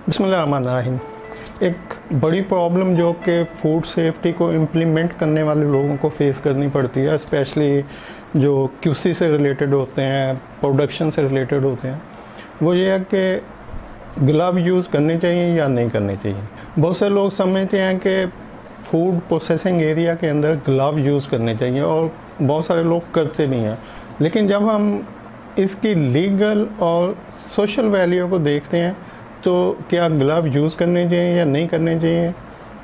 बिस्मिल्लाहिर्रहमानिर्रहीम। एक बड़ी प्रॉब्लम जो कि फूड सेफ्टी को इम्प्लीमेंट करने वाले लोगों को फेस करनी पड़ती है, स्पेशली जो क्यूसी से रिलेटेड होते हैं, प्रोडक्शन से रिलेटेड होते हैं, वो ये है कि ग्लव यूज़ करने चाहिए या नहीं करने चाहिए। बहुत से लोग समझते हैं कि फूड प्रोसेसिंग एरिया के अंदर ग्लव यूज़ करने चाहिए और बहुत सारे लोग करते नहीं हैं। लेकिन जब हम इसकी लीगल और सोशल वैल्यू को देखते हैं तो क्या ग्लव यूज़ करने चाहिए या नहीं करने चाहिए,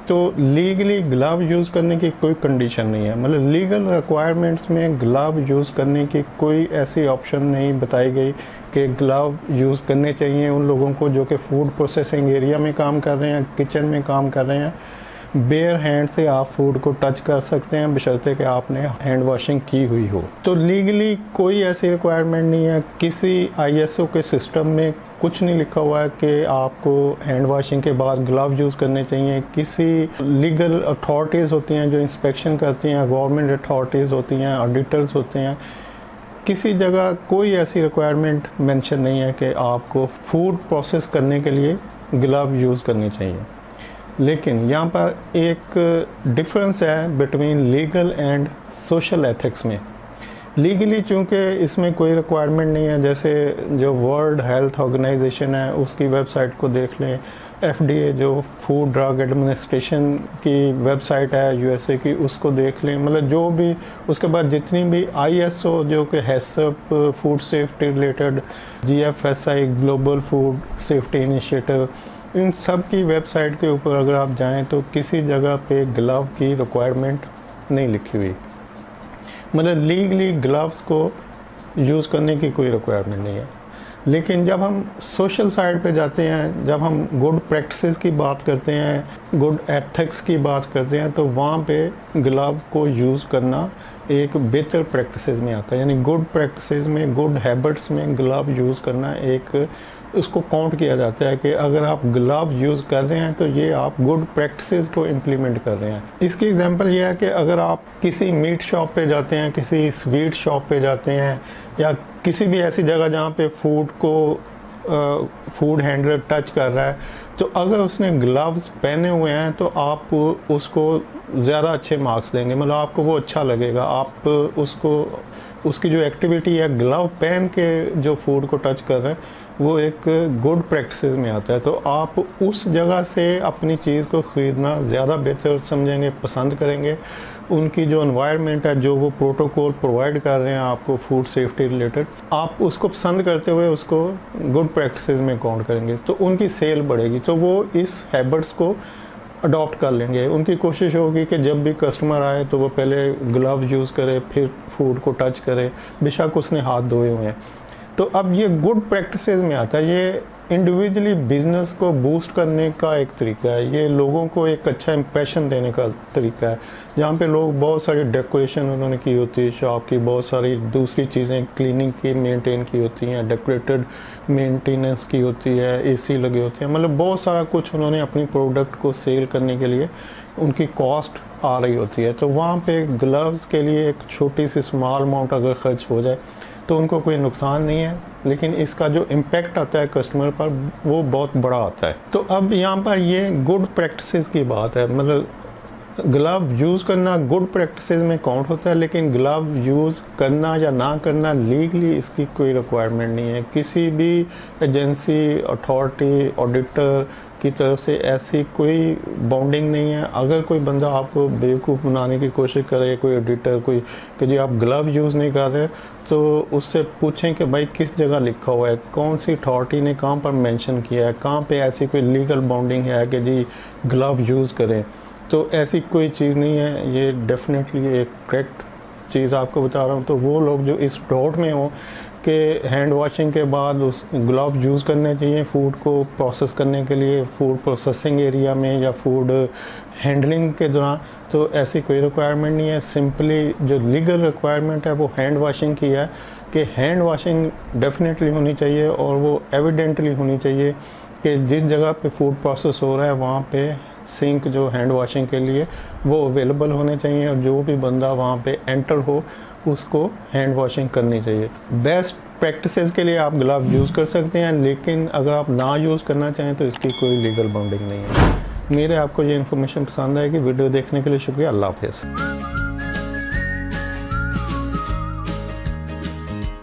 तो लीगली ग्लव यूज़ करने की कोई कंडीशन नहीं है। मतलब लीगल रिक्वायरमेंट्स में ग्लव यूज़ करने की कोई ऐसी ऑप्शन नहीं बताई गई कि ग्लव यूज़ करने चाहिए उन लोगों को जो कि फूड प्रोसेसिंग एरिया में काम कर रहे हैं, किचन में काम कर रहे हैं। बेयर हैंड से आप फूड को टच कर सकते हैं बशर्ते कि आपने हैंड वॉशिंग की हुई हो। तो लीगली कोई ऐसी रिक्वायरमेंट नहीं है, किसी आईएसओ के सिस्टम में कुछ नहीं लिखा हुआ है कि आपको हैंड वॉशिंग के बाद ग्लव यूज़ करने चाहिए। किसी लीगल अथॉरिटीज़ होती हैं जो इंस्पेक्शन करती हैं, गवर्नमेंट अथॉरिटीज़ होती हैं, ऑडिटर्स होते हैं, किसी जगह कोई ऐसी रिक्वायरमेंट मेंशन नहीं है कि आपको फूड प्रोसेस करने के लिए ग्लव यूज़ करनी चाहिए। लेकिन यहाँ पर एक डिफरेंस है between legal and social ethics में। लीगली चूँकि इसमें कोई रिक्वायरमेंट नहीं है, जैसे जो वर्ल्ड हेल्थ ऑर्गेनाइजेशन है उसकी वेबसाइट को देख लें, एफडीए जो फूड ड्रग एडमिनिस्ट्रेशन की वेबसाइट है यूएसए की, उसको देख लें। मतलब जो भी उसके बाद जितनी भी आईएसओ जो कि HACCP food safety related, GFSI global food safety initiative, इन सब की वेबसाइट के ऊपर अगर आप जाएं तो किसी जगह पे ग्लव की रिक्वायरमेंट नहीं लिखी हुई। मतलब लीगली ग्लव्स को यूज़ करने की कोई रिक्वायरमेंट नहीं है। लेकिन जब हम सोशल साइड पे जाते हैं, जब हम गुड प्रैक्टिसेस की बात करते हैं, गुड एथिक्स की बात करते हैं, तो वहाँ पे ग्लव को यूज़ करना एक बेहतर प्रैक्टिसेस में आता है। यानी गुड प्रैक्टिसेस में, गुड हैबिट्स में ग्लव यूज़ करना एक उसको काउंट किया जाता है कि अगर आप ग्लव यूज़ कर रहे हैं तो ये आप गुड प्रैक्टिसेस को इम्प्लीमेंट कर रहे हैं। इसकी एग्जांपल ये है कि अगर आप किसी मीट शॉप पे जाते हैं, किसी स्वीट शॉप पे जाते हैं, या किसी भी ऐसी जगह जहाँ पे फूड हैंडलर टच कर रहा है, तो अगर उसने ग्लव्स पहने हुए हैं तो आप उसको ज़्यादा अच्छे मार्क्स देंगे। मतलब आपको वो अच्छा लगेगा, आप उसकी जो एक्टिविटी है ग्लव पहन के जो फूड को टच कर रहे हैं वो एक गुड प्रैक्टिसेस में आता है। तो आप उस जगह से अपनी चीज़ को ख़रीदना ज़्यादा बेहतर समझेंगे, पसंद करेंगे। उनकी जो एनवायरनमेंट है, जो वो प्रोटोकॉल प्रोवाइड कर रहे हैं आपको फूड सेफ्टी रिलेटेड, आप उसको पसंद करते हुए उसको गुड प्रैक्टिसेस में काउंट करेंगे तो उनकी सेल बढ़ेगी। तो वो इस हैबिट्स को अडॉप्ट कर लेंगे। उनकी कोशिश होगी कि जब भी कस्टमर आए तो वो पहले ग्लव यूज़ करे, फिर फूड को टच करे, बेशक उसने हाथ धोए हुए हैं। तो अब ये गुड प्रैक्टिसेस में आता है। ये इंडिविजुअली बिजनेस को बूस्ट करने का एक तरीका है, ये लोगों को एक अच्छा इंप्रेशन देने का तरीका है। जहाँ पे लोग बहुत सारी डेकोरेशन उन्होंने की होती है, शॉप की बहुत सारी दूसरी चीज़ें क्लीनिंग की मेंटेन की होती हैं, डेकोरेटेड मेंटेनेंस की होती है, एसी लगे होते हैं, मतलब बहुत सारा कुछ उन्होंने अपनी प्रोडक्ट को सेल करने के लिए उनकी कॉस्ट आ रही होती है। तो वहाँ पे ग्लव्स के लिए एक छोटी सी स्मॉल अमाउंट अगर खर्च हो जाए तो उनको कोई नुकसान नहीं है, लेकिन इसका जो इम्पैक्ट आता है कस्टमर पर वो बहुत बड़ा आता है। तो अब यहाँ पर ये गुड प्रैक्टिसेस की बात है। मतलब ग्लव यूज़ करना गुड प्रैक्टिसेस में काउंट होता है, लेकिन ग्लव यूज़ करना या ना करना लीगली इसकी कोई रिक्वायरमेंट नहीं है। किसी भी एजेंसी, अथॉरिटी, ऑडिटर की तरफ से ऐसी कोई बाउंडिंग नहीं है। अगर कोई बंदा आपको बेवकूफ़ बनाने की कोशिश करे, कोई ऑडिटर, कोई कि जी आप ग्लव यूज़ नहीं कर रहे, तो उससे पूछें कि भाई किस जगह लिखा हुआ है, कौन सी अथॉरिटी ने कहाँ पर मेंशन किया है, कहाँ पे ऐसी कोई लीगल बाउंडिंग है कि जी ग्लव यूज़ करें। तो ऐसी कोई चीज़ नहीं है। ये डेफिनेटली एक करेक्ट चीज़ आपको बता रहा हूँ। तो वो लोग जो इस डाउट में हो कि हैंड वॉशिंग के बाद उस ग्लव यूज़ करने चाहिए फूड को प्रोसेस करने के लिए, फूड प्रोसेसिंग एरिया में या फूड हैंडलिंग के दौरान, तो ऐसी कोई रिक्वायरमेंट नहीं है। सिंपली जो लीगल रिक्वायरमेंट है वो हैंड वॉशिंग की है कि हैंड वॉशिंग डेफिनेटली होनी चाहिए और वो एविडेंटली होनी चाहिए कि जिस जगह पे फूड प्रोसेस हो रहा है वहाँ पे सिंक जो हैंड वॉशिंग के लिए वो अवेलेबल होने चाहिए, और जो भी बंदा वहाँ पे एंटर हो उसको हैंड वॉशिंग करनी चाहिए। बेस्ट प्रैक्टिसेस के लिए आप ग्लव यूज़ कर सकते हैं, लेकिन अगर आप ना यूज़ करना चाहें तो इसकी कोई लीगल बाउंडिंग नहीं है। मेरे आपको ये इन्फॉर्मेशन पसंद आएगी। वीडियो देखने के लिए शुक्रिया। अल्लाह हाफ़िज़।